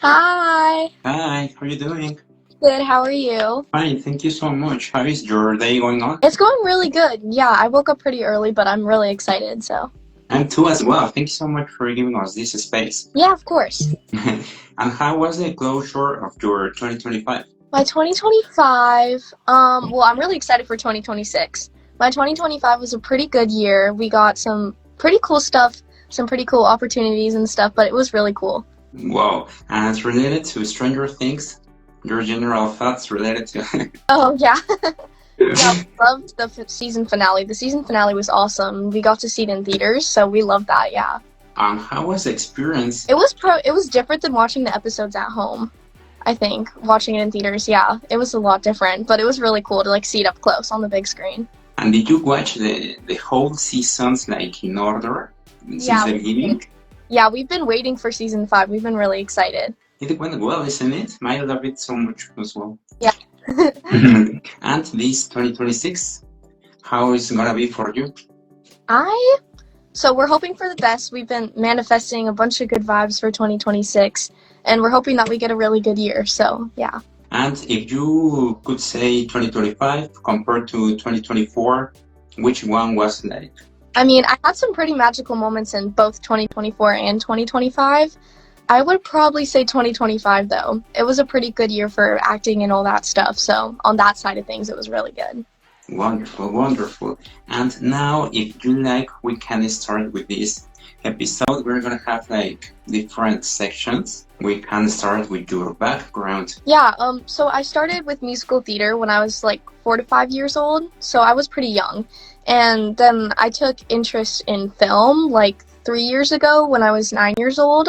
Hi. Hi, how are you doing? Good. How are you? Fine, thank you so much. How is your day going on? It's going really good. Yeah, I woke up pretty early, but I'm really excited. So, I'm too as well. Thank you so much for giving us this space. yeah, of course. And how was the closure of your 2025? My 2025, well, I'm really excited for 2026. My 2025 was a pretty good year. We got some pretty cool stuff, some pretty cool opportunities and stuff, but it was really cool. Wow, and it's related to Stranger Things, your general thoughts related to. Oh, yeah. Yeah, we loved the season finale. The season finale was awesome. We got to see it in theaters, so we loved that, yeah. How was the experience? It was different than watching the episodes at home. I think watching it in theaters, yeah, it was a lot different, but it was really cool to like see it up close on the big screen. And did you watch the whole seasons like in order since Yeah, the we did. beginning? Yeah, we've been waiting for season 5. We've been really excited. It went well, isn't it? I love it so much as well. Yeah. And this 2026, how is it gonna be for you? I So we're hoping for the best. We've been manifesting a bunch of good vibes for 2026, and we're hoping that we get a really good year. So, yeah. And if you could say 2025 compared to 2024, which one was like? I mean, I had some pretty magical moments in both 2024 and 2025. I would probably say 2025 though. It was a pretty good year for acting and all that stuff. So, on that side of things, it was really good. Wonderful, wonderful. And now, if you like, we can start with this episode. We're gonna have like different sections. We can start with your background. Yeah, so I started with musical theater when I was like 4 to 5 years old, so I was pretty young. And then I took interest in film like 3 years ago when I was 9 years old,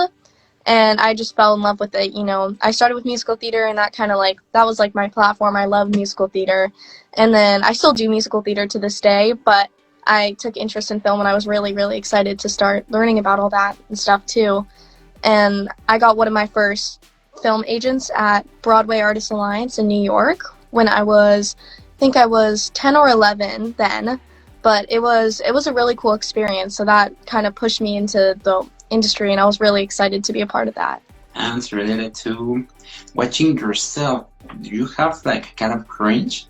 and I just fell in love with it. I started with musical theater, and that was like my platform. I love musical theater, and then I still do musical theater to this day, but I took interest in film, and I was really, really excited to start learning about all that and stuff too. And I got one of my first film agents at Broadway Artists Alliance in New York when I think I was 10 or 11 then, but it was a really cool experience. So that kind of pushed me into the industry, and I was really excited to be a part of that. And related to watching yourself, do you have like kind of cringe?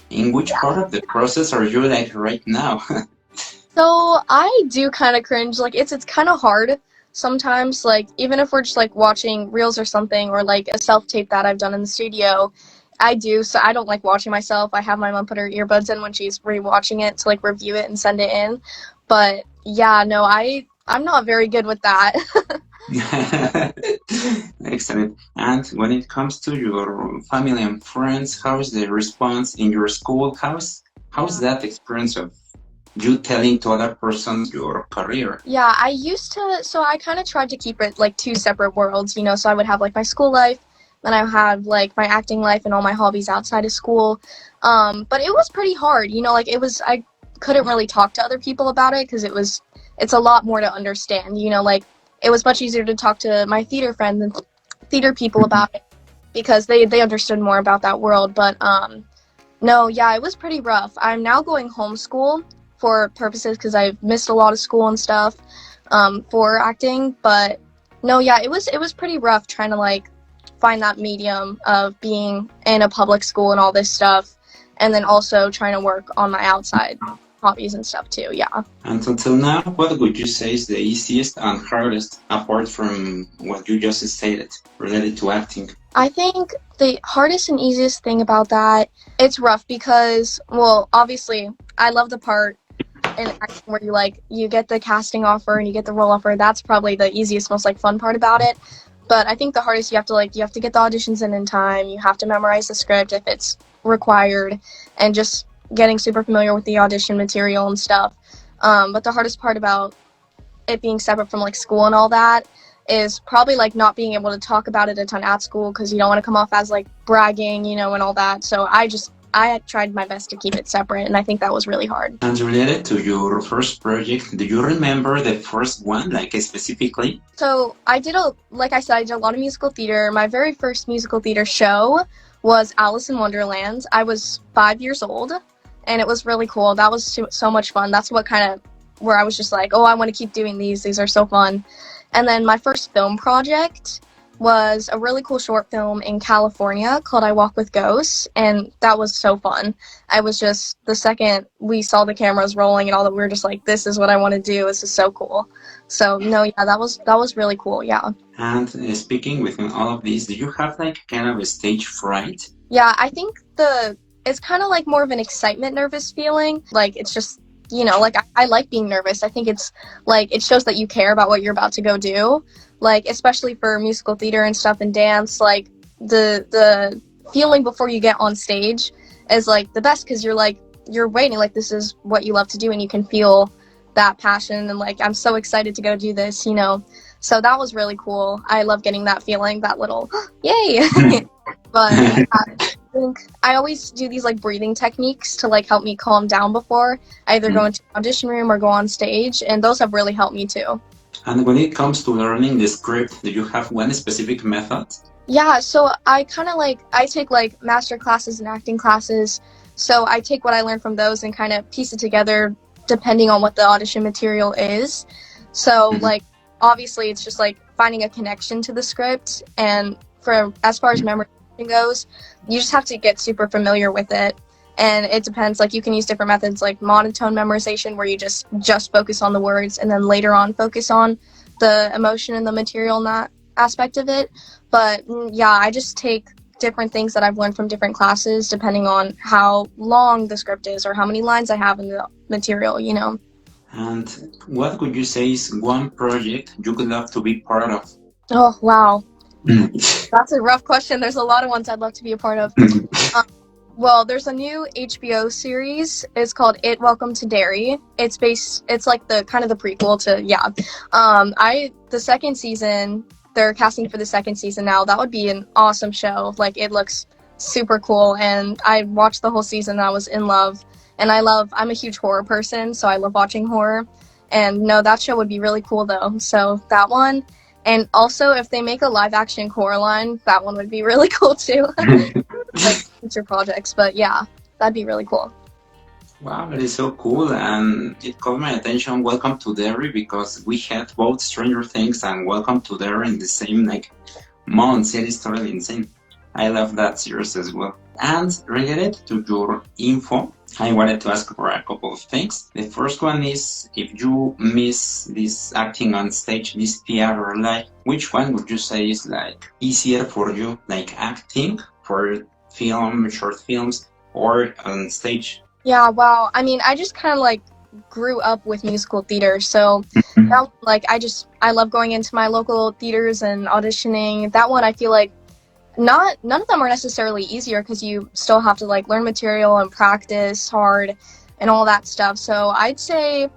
In which part of the process are you like right now? So I do kind of cringe. Like it's kind of hard sometimes. Like even if we're just like watching reels or something, or like a self tape that I've done in the studio, I do. So I don't like watching myself. I have my mom put her earbuds in when she's rewatching it to like review it and send it in. But yeah, no, I'm not very good with that. Excellent. And when it comes to your family and friends, how's the response in your school? How's that experience of you telling to other persons your career? Yeah, I used to, so I kind of tried to keep it like two separate worlds. So I would have like my school life, then I have like my acting life and all my hobbies outside of school. But it was pretty hard. Like I couldn't really talk to other people about it because it's a lot more to understand. Like it was much easier to talk to my theater friends and theater people about it because they understood more about that world. But no, yeah, it was pretty rough. I'm now going homeschool for purposes because I've missed a lot of school and stuff for acting. But no, yeah, it was pretty rough trying to like find that medium of being in a public school and all this stuff, and then also trying to work on my outside hobbies and stuff too. Yeah. And until now, what would you say is the easiest and hardest apart from what you just stated related to acting? I think the hardest and easiest thing about that, it's rough because, well, obviously, I love the part in acting where you get the casting offer and you get the role offer. That's probably the easiest, most like fun part about it. But I think the hardest you have to get the auditions in time. You have to memorize the script if it's required, and just getting super familiar with the audition material and stuff. But the hardest part about it being separate from like school and all that is probably like not being able to talk about it a ton at school because you don't want to come off as like bragging, and all that. So I tried my best to keep it separate, and I think that was really hard. And related to your first project, do you remember the first one, like specifically? So like I said, I did a lot of musical theater. My very first musical theater show was Alice in Wonderland. I was 5 years old, and it was really cool. That was so much fun. That's what kind of where I was just like, oh, I want to keep doing these. These are so fun. And then my first film project was a really cool short film in California called I Walk with Ghosts, and that was so fun. I was just, the second we saw the cameras rolling and all that, we were just like, this is what I want to do. This is so cool. So no, yeah, that was really cool. Yeah. And speaking within all of this, do you have like kind of a stage fright? Yeah, I think it's kind of like more of an excitement nervous feeling. Like it's just, like I like being nervous. I think it's like it shows that you care about what you're about to go do. Like especially for musical theater and stuff and dance, like the feeling before you get on stage is like the best because you're waiting, like this is what you love to do and you can feel that passion and like I'm so excited to go do this. So that was really cool. I love getting that feeling, that little yay. But I think I always do these like breathing techniques to like help me calm down before I either go into an audition room or go on stage, and those have really helped me too. And when it comes to learning the script, do you have one specific method? Yeah, so I kind of I take like master classes and acting classes. So I take what I learned from those and kind of piece it together depending on what the audition material is. So like obviously it's just like finding a connection to the script, and for as far as memorization goes, you just have to get super familiar with it. And it depends, like you can use different methods like monotone memorization where you just focus on the words and then later on focus on the emotion and the material in that aspect of it. But yeah, I just take different things that I've learned from different classes depending on how long the script is or how many lines I have in the material. And what would you say is one project you would love to be part of? Oh, wow. That's a rough question. There's a lot of ones I'd love to be a part of. Well, there's a new HBO series. It's called It Welcome to Derry. It's like the kind of the prequel to, yeah. The second season, they're casting for the second season now. That would be an awesome show. Like, it looks super cool. And I watched the whole season and I was in love. And I'm a huge horror person, so I love watching horror. And no, that show would be really cool though. So that one. And also, if they make a live-action Coraline, that one would be really cool too. Like future projects, but yeah, that'd be really cool. Wow, that is so cool, and it caught my attention. Welcome to Derry, because we had both Stranger Things and Welcome to Derry in the same like month. It is totally insane. I love that series as well. And related to your info, I wanted to ask for a couple of things. The first one is, if you miss this acting on stage, this theater life, which one would you say is like easier for you, like acting for film, short films, or on stage? Yeah, wow. I mean, I just kind of like grew up with musical theater, so that one, like I love going into my local theaters and auditioning. That one I feel like none of them are necessarily easier because you still have to like learn material and practice hard and all that stuff. So I'd say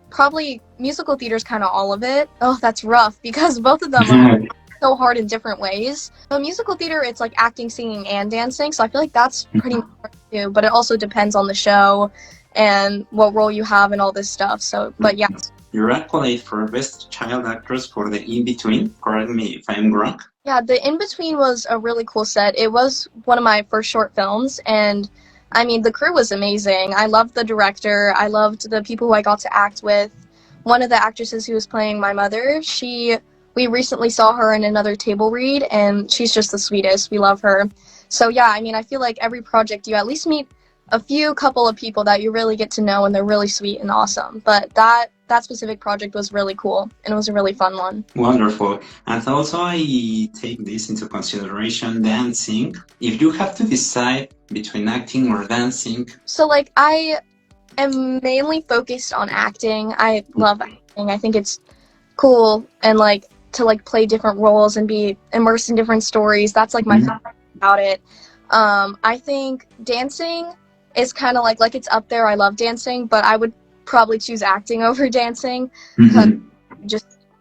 probably musical theater is kind of all of it. Oh, that's rough because both of them are so hard in different ways. But musical theater, it's like acting, singing, and dancing. So I feel like that's pretty much hard to do, but it also depends on the show and what role you have and all this stuff. So, but yeah. Your accolade for Best Child Actress for The In-Between, correct me if I'm wrong. Yeah, The In-Between was a really cool set. It was one of my first short films, and I mean, the crew was amazing. I loved the director. I loved the people who I got to act with. One of the actresses who was playing my mother, we recently saw her in another table read, and she's just the sweetest. We love her. So yeah, I mean, I feel like every project you at least meet a couple of people that you really get to know, and they're really sweet and awesome. But that specific project was really cool, and it was a really fun one. Wonderful. And also I take this into consideration, dancing. If you have to decide between acting or dancing. So like I am mainly focused on acting. I love acting. I think it's cool and like to like play different roles and be immersed in different stories. That's like my favorite about it. I think dancing is kind of like it's up there. I love dancing, but I would probably choose acting over dancing because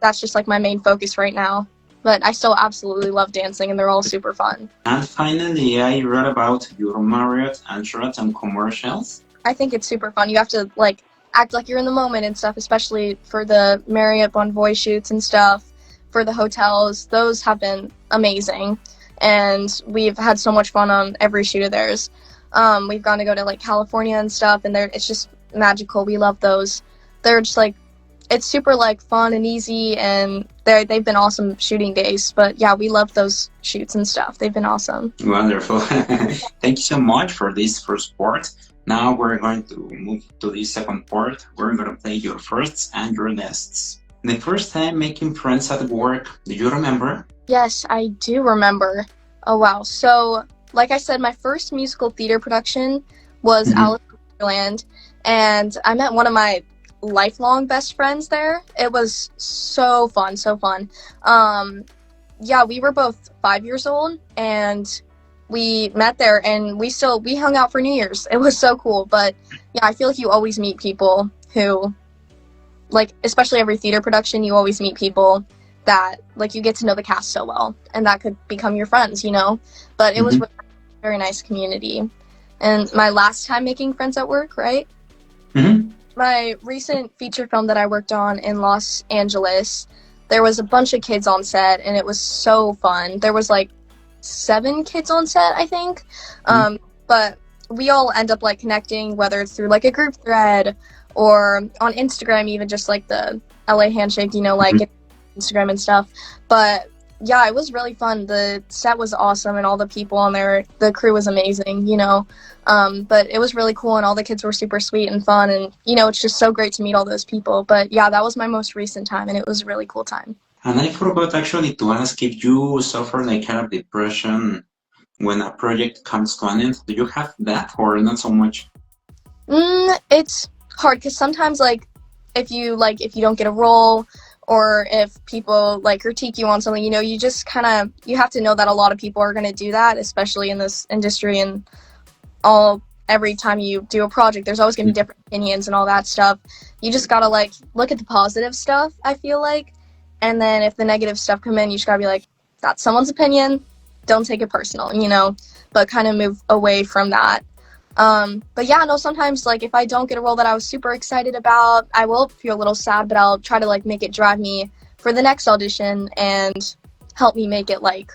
that's just like my main focus right now. But I still absolutely love dancing, and they're all super fun. And finally, I read about your Marriott and Sheraton commercials. I think it's super fun. You have to like act like you're in the moment and stuff, especially for the Marriott Bonvoy shoots and stuff. For the hotels, those have been amazing, and we've had so much fun on every shoot of theirs. We've gone to like California and stuff, and it's just magical. We love those. They're just like it's super like fun and easy, and they've been awesome shooting days. But yeah, we love those shoots and stuff. They've been awesome. Wonderful. Thank you so much for this first part. Now we're going to move to the second part. We're going to play your firsts and your lasts. The first time making friends at work, do you remember? Yes, I do remember. Oh wow. So like I said, my first musical theater production was Alice in Wonderland, and I met one of my lifelong best friends there. It was so fun, so fun. Yeah, we were both 5 years old, and we met there, and we hung out for New Year's. It was so cool. But yeah, I feel like you always meet people who, like, especially every theater production, you always meet people that, like, you get to know the cast so well, and that could become your friends, you know. But it was a very nice community. And my last time making friends at work, right? My recent feature film that I worked on in Los Angeles, there was a bunch of kids on set, and it was so fun. There was like 7 kids on set, I think. But we all end up like connecting, whether it's through like a group thread or on Instagram, even just like the LA handshake, you know, like Instagram and stuff. But yeah, it was really fun. The set was awesome, and all the people on there, the crew was amazing, you know. But it was really cool, and all the kids were super sweet and fun, and, you know, it's just so great to meet all those people. But yeah, that was my most recent time, and it was a really cool time. And I forgot actually to ask if you suffer like kind of depression when a project comes to an end. Do you have that or not so much? It's hard because sometimes if you don't get a role, or if people like critique you on something, you know, you just you have to know that a lot of people are going to do that, especially in this industry, and every time you do a project, there's always going to be different opinions and all that stuff. You just got to like look at the positive stuff, I feel like. And then if the negative stuff come in, you just got to be like, that's someone's opinion. Don't take it personal, you know, but kind of move away from that. But yeah, no, sometimes like if I don't get a role that I was super excited about, I will feel a little sad, but I'll try to like make it drive me for the next audition and help me make it like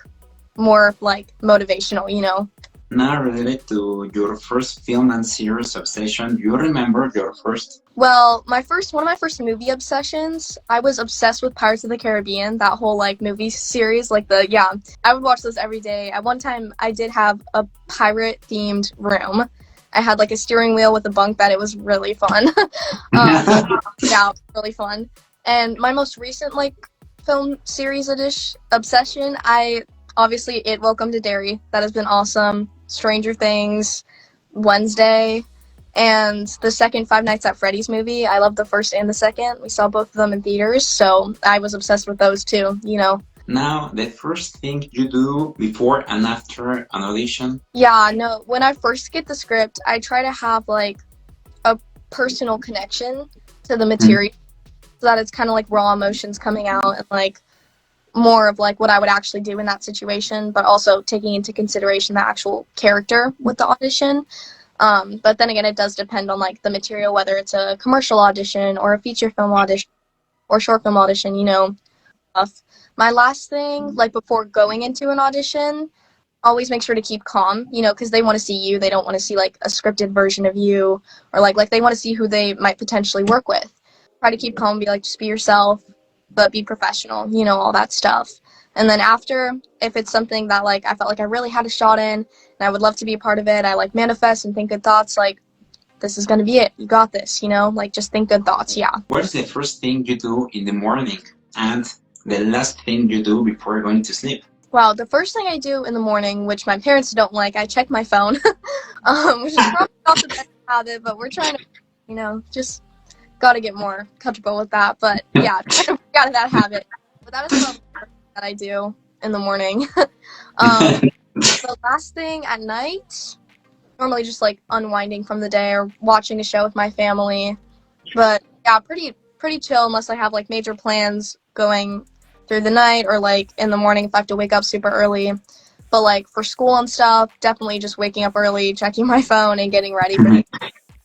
more like motivational, you know. Now related to your first film and series obsession, do you remember your first? Well, one of my first movie obsessions, I was obsessed with Pirates of the Caribbean, that whole like movie series, I would watch those every day. At one time, I did have a pirate themed room. I had like a steering wheel with a bunk bed. It was really fun. Yeah, it was really fun. And my most recent like film series obsession, obviously Welcome to Derry. That has been awesome. Stranger Things, Wednesday, and the second Five Nights at Freddy's movie. I love the first and the second. We saw both of them in theaters, so I was obsessed with those too, you know. Now, the first thing you do before and after an audition? Yeah, no, when I first get the script, I try to have like a personal connection to the material, so that it's kind of like raw emotions coming out, and like more of like what I would actually do in that situation, but also taking into consideration the actual character with the audition. But then again, it does depend on like the material, whether it's a commercial audition or a feature film audition or short film audition, you know. My last thing, like before going into an audition, always make sure to keep calm, you know, because they want to see you. They don't want to see like a scripted version of you, or like they want to see who they might potentially work with. Try to keep calm, be like, just be yourself, but be professional, you know, all that stuff. And then after, if it's something that like I felt like I really had a shot in and I would love to be a part of it, I like manifest and think good thoughts, like, this is going to be it. You got this, you know, like just think good thoughts. Yeah. What is the first thing you do in the morning and the last thing you do before going to sleep? Well, the first thing I do in the morning, which my parents don't like, I check my phone, which is probably not the best habit, but we're trying to, you know, just got to get more comfortable with that. But yeah, trying to get out of that habit. But that is probably the first thing that I do in the morning. The last thing at night, normally just like unwinding from the day or watching a show with my family. But yeah, pretty chill unless I have like major plans going through the night, or like in the morning if I have to wake up super early. But like for school and stuff, definitely just waking up early, checking my phone, and getting ready for the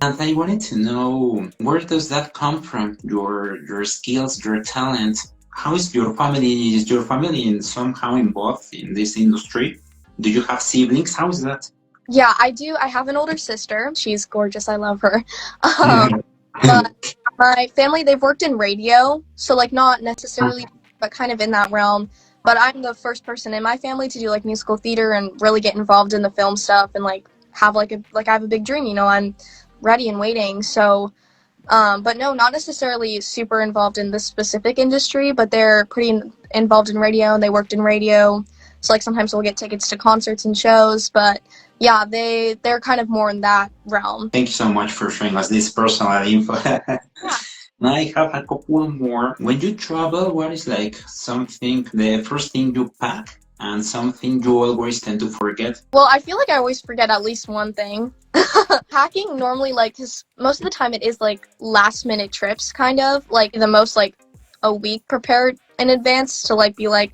And I wanted to know, where does that come from? Your skills, your talent. How is your family? Is your family somehow involved in this industry? Do you have siblings? How is that? Yeah, I do. I have an older sister. She's gorgeous. I love her. But My family, they've worked in radio, so like not necessarily, but kind of in that realm. But I'm the first person in my family to do like musical theater and really get involved in the film stuff and like have like I have a big dream, you know, I'm ready and waiting. So but no, not necessarily super involved in this specific industry, but they're pretty involved in radio and they worked in radio. So like sometimes we'll get tickets to concerts and shows, but yeah, they're kind of more in that realm. Thank you so much for showing us this personal info. Yeah. Now I have a couple more. When you travel, what is like something, the first thing you pack and something you always tend to forget? Well, I feel like I always forget at least one thing. Packing normally, like, because most of the time it is like last minute trips, kind of like the most like a week prepared in advance to like be like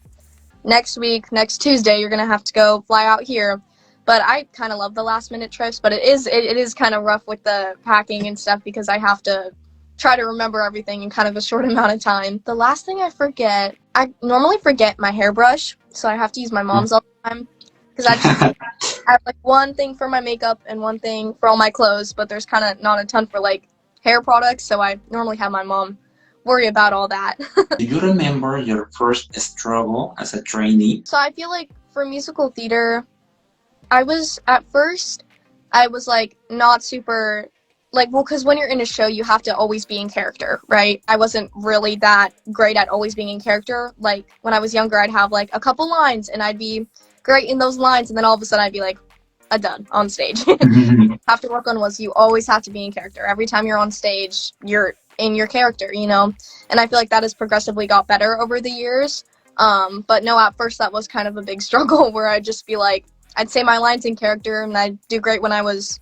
next week, next Tuesday, you're gonna have to go fly out here. But I kind of love the last minute trips, but it is kind of rough with the packing and stuff because I have to try to remember everything in kind of a short amount of time. The last thing I forget, I normally forget my hairbrush, so I have to use my mom's all the time because I have like one thing for my makeup and one thing for all my clothes, but there's kind of not a ton for like hair products, so I normally have my mom worry about all that. Do you remember your first struggle as a trainee? So I feel like for musical theater, I was at first, I was like not super like, well, because when you're in a show, you have to always be in character, right? I wasn't really that great at always being in character. Like when I was younger, I'd have like a couple lines and I'd be great in those lines, and then all of a sudden I'd be like a dud on stage. Have to work on was you always have to be in character. Every time you're on stage, you're in your character, you know? And I feel like that has progressively got better over the years. But no, at first that was kind of a big struggle where I'd just be like, I'd say my lines in character and I'd do great when I was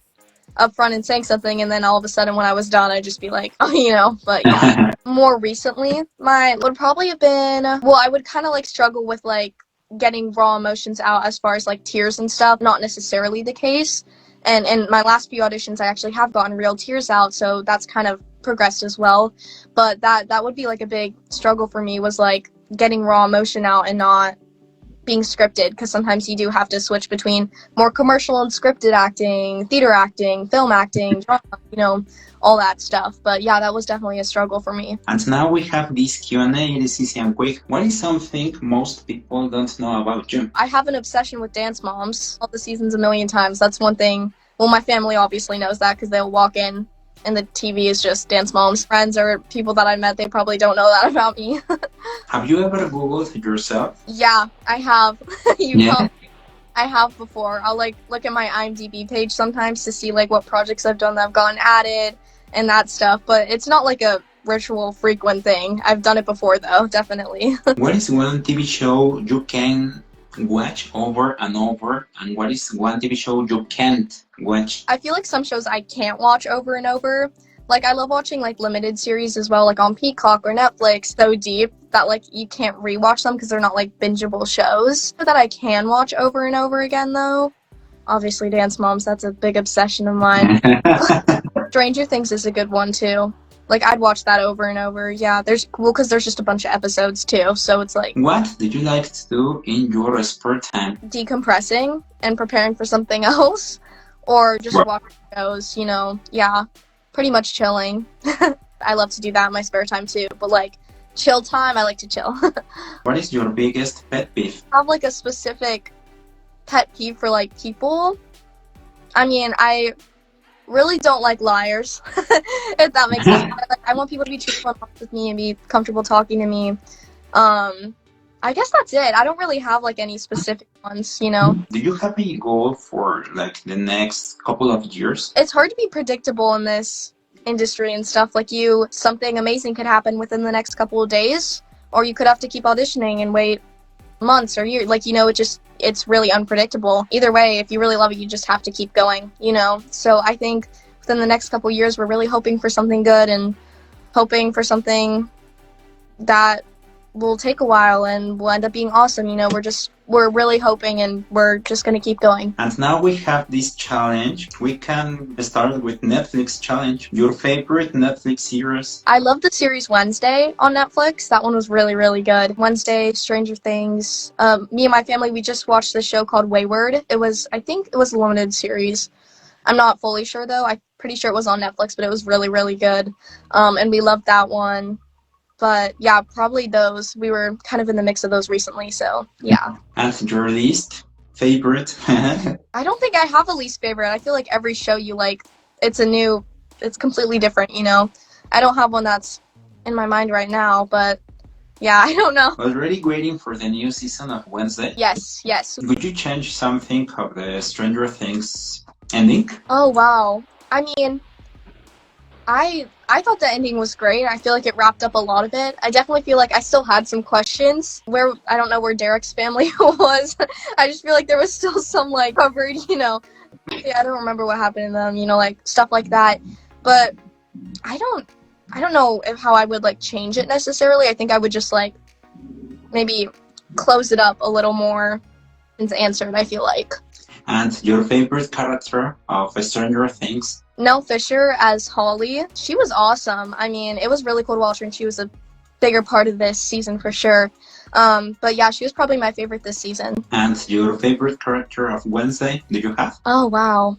up front and saying something, and then all of a sudden when I was done, I'd just be like, oh, you know, but yeah. More recently, mine would probably have been, well, I would kind of like struggle with like getting raw emotions out as far as like tears and stuff, not necessarily the case. And in my last few auditions, I actually have gotten real tears out, so that's kind of progressed as well. But that would be like a big struggle for me was like getting raw emotion out and not being scripted, because sometimes you do have to switch between more commercial and scripted acting, theater acting, film acting, drama, you know, all that stuff. But yeah, that was definitely a struggle for me. And now we have this Q&A. It is easy and quick. What is something most people don't know about you? I have an obsession with Dance Moms. All the seasons a million times. That's one thing. Well, my family obviously knows that because they'll walk in and the TV is just Dance Moms. Friends or people that I met, they probably don't know that about me. Have you ever Googled yourself? Yeah, I have. Yeah. I have before. I'll like look at my IMDb page sometimes to see like what projects I've done that have gotten added and that stuff, but it's not like a ritual frequent thing. I've done it before though, definitely. What is one TV show you can watch over and over, and what is one TV show you can't watch? I feel like some shows I can't watch over and over. Like I love watching like limited series as well, like on Peacock or Netflix, so deep that like you can't rewatch them because they're not like bingeable shows. That I can watch over and over again though, obviously Dance Moms, that's a big obsession of mine. Stranger Things is a good one too. Like I'd watch that over and over. Yeah, because there's just a bunch of episodes too, so it's like. What do you like to do in your spare time? Decompressing and preparing for something else, or just watching shows, you know. Yeah, pretty much chilling. I love to do that in my spare time too, but like chill time, I like to chill. What is your biggest pet peeve? I have like a specific pet peeve for like people. I mean, I really don't like liars, if that makes sense. I want people to be truthful and honest with me and be comfortable talking to me. I guess that's it. I don't really have like any specific ones, you know. Do you have a goal for like the next couple of years? It's hard to be predictable in this industry and stuff. Like something amazing could happen within the next couple of days, or you could have to keep auditioning and wait months or years. Like, you know, it's really unpredictable. Either way, if you really love it, you just have to keep going, you know. So I think within the next couple of years, we're really hoping for something good and hoping for something that will take a while and will end up being awesome. You know, we're really hoping, and we're just going to keep going. And now we have this challenge. We can start with Netflix challenge. Your favorite Netflix series? I love the series Wednesday on Netflix. That one was really, really good. Wednesday, Stranger Things. Me and my family, we just watched this show called Wayward. I think it was a limited series. I'm not fully sure though. pretty sure it was on Netflix, but it was really, really good. And we loved that one. But yeah, probably those. We were kind of in the mix of those recently, so yeah. And your least favorite? I don't think I have a least favorite. I feel like every show you like, it's completely different, you know? I don't have one that's in my mind right now, but yeah, I don't know. Already waiting for the new season of Wednesday? Yes, yes. Would you change something of the Stranger Things ending? Oh, wow. I mean, I thought the ending was great. I feel like it wrapped up a lot of it. I definitely feel like I still had some questions where I don't know where Derek's family was. I just feel like there was still some like covered, you know. Yeah, I don't remember what happened to them, you know, like stuff like that. But I don't know how I would like change it necessarily. I think I would just like maybe close it up a little more and answer it, I feel like. And your favorite character of Stranger Things? Nell Fisher as Holly, she was awesome. I mean, it was really cool to watch her, and she was a bigger part of this season for sure. But yeah, she was probably my favorite this season. And your favorite character of Wednesday, do you have? Oh, wow.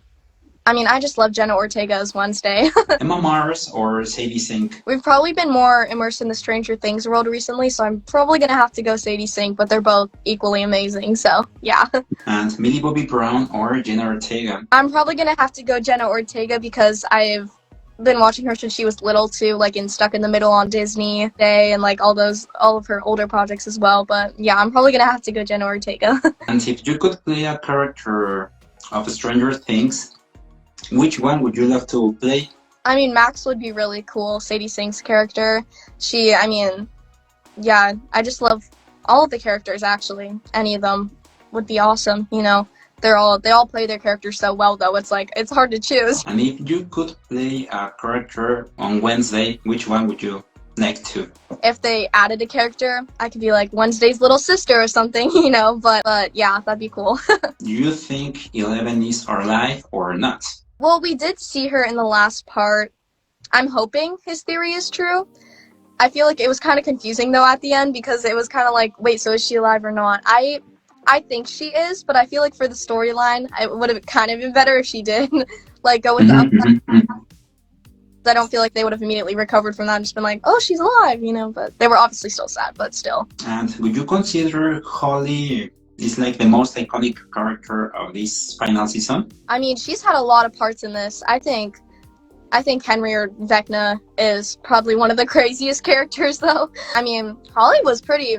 I mean, I just love Jenna Ortega as Wednesday. Emma Mars or Sadie Sink? We've probably been more immersed in the Stranger Things world recently, so I'm probably going to have to go Sadie Sink, but they're both equally amazing, so yeah. And Millie Bobby Brown or Jenna Ortega? I'm probably going to have to go Jenna Ortega because I've been watching her since she was little too, like in Stuck in the Middle on Disney Day and like all of her older projects as well. But yeah, I'm probably going to have to go Jenna Ortega. And if you could play a character of Stranger Things, which one would you love to play? I mean, Max would be really cool, Sadie Sink's character. I mean, yeah, I just love all of the characters, actually. Any of them would be awesome, you know. They all play their characters so well, though. It's like, it's hard to choose. And if you could play a character on Wednesday, which one would you like to? If they added a character, I could be like Wednesday's little sister or something, you know, but yeah, that'd be cool. Do you think Eleven is alive or not? Well, we did see her in the last part. I'm hoping his theory is true. I feel like it was kind of confusing, though, at the end, because it was kind of like, wait, so is she alive or not? I think she is, but I feel like for the storyline, it would have kind of been better if she did, like, go with the upside. I don't feel like they would have immediately recovered from that and just been like, oh, she's alive, you know, but they were obviously still sad, but still. And would you consider Holly is like the most iconic character of this final season? I mean, she's had a lot of parts in this. I think Henry or Vecna is probably one of the craziest characters, though. I mean, Holly was pretty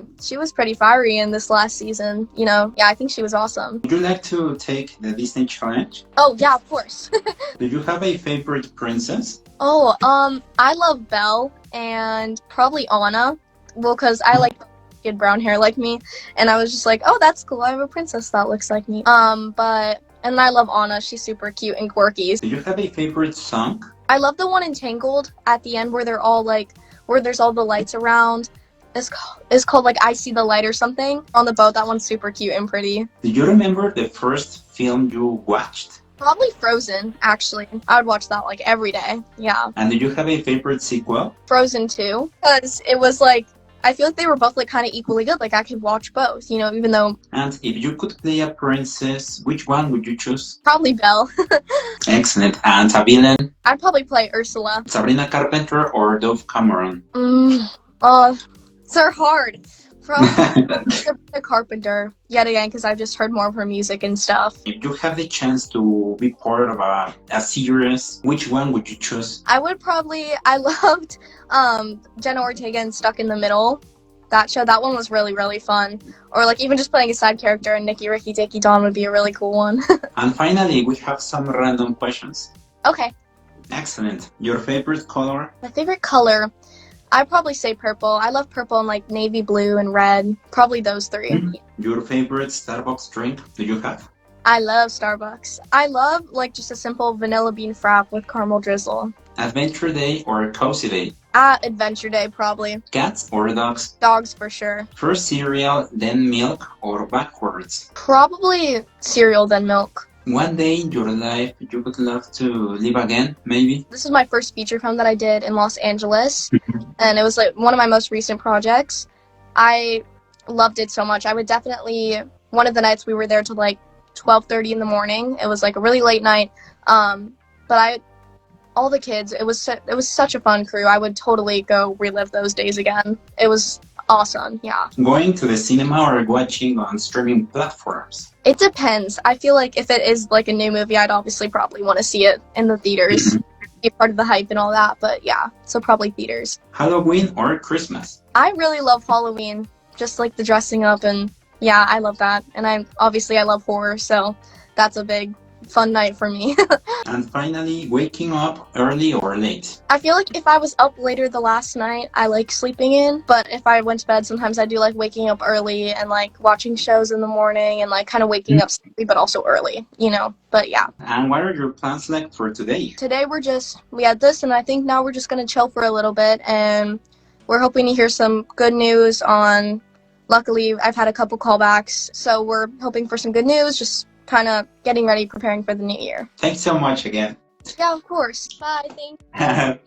fiery in this last season, you know. Yeah, I think she was awesome. Would you like to take the Disney challenge? Oh, yeah, of course. Do you have a favorite princess? Oh, I love Belle and probably Anna. Well, because I like kid brown hair like me, and I was just like, oh, that's cool. I have a princess that looks like me. And I love Anna. She's super cute and quirky. Do you have a favorite song? I love the one in Tangled at the end where where there's all the lights around. It's called like I See the Light or something on the boat. That one's super cute and pretty. Do you remember the first film you watched? Probably Frozen, actually. I would watch that like every day. Yeah. And do you have a favorite sequel? Frozen 2, because it was like, I feel like they were both like kind of equally good. Like I could watch both, you know, even though. And if you could play a princess, which one would you choose? Probably Belle. Excellent. And a villain? I'd probably play Ursula. Sabrina Carpenter or Dove Cameron? They're hard. Probably the Carpenter yet again because I've just heard more of her music and stuff. If you have the chance to be part of a series, which one would you choose? I loved Jenna Ortega and Stuck in the Middle. That show, that one was really, really fun. Or like even just playing a side character in Nikki, Ricky, Dicky, Dawn would be a really cool one. And finally, we have some random questions. Okay. Excellent. Your favorite color? My favorite color? I'd probably say purple. I love purple and like navy blue and red. Probably those three. Your favorite Starbucks drink? Do you have? I love Starbucks. I love like just a simple vanilla bean frap with caramel drizzle. Adventure Day or Cozy Day? Adventure Day, probably. Cats or dogs? Dogs for sure. First cereal, then milk, or backwards? Probably cereal, then milk. One day in your life you would love to live again, maybe? This is my first feature film that I did in Los Angeles, and it was like one of my most recent projects. I loved it so much. I would definitely, one of the nights we were there till like 12:30 in the morning. It was like a really late night, but all the kids. It was such a fun crew. I would totally go relive those days again. It was awesome. Yeah. Going to the cinema or watching on streaming platforms? It depends. I feel like if it is like a new movie, I'd obviously probably want to see it in the theaters, be part of the hype and all that. But yeah, so probably theaters. Halloween or Christmas? I really love Halloween, just like the dressing up, and yeah, I love that. And I love horror, so that's a big fun night for me. And finally, waking up early or late? I feel like if I was up later the last night, I like sleeping in, but if I went to bed, sometimes I do like waking up early and like watching shows in the morning and like kind of waking up sleepy but also early, you know. But yeah. And what are your plans like for today? Today we had this, and I think now we're just gonna chill for a little bit, and we're hoping to hear some good news on. Luckily, I've had a couple callbacks, so we're hoping for some good news. Just kind of getting ready, preparing for the new year. Thanks so much again. Yeah, of course. Bye. Thank you.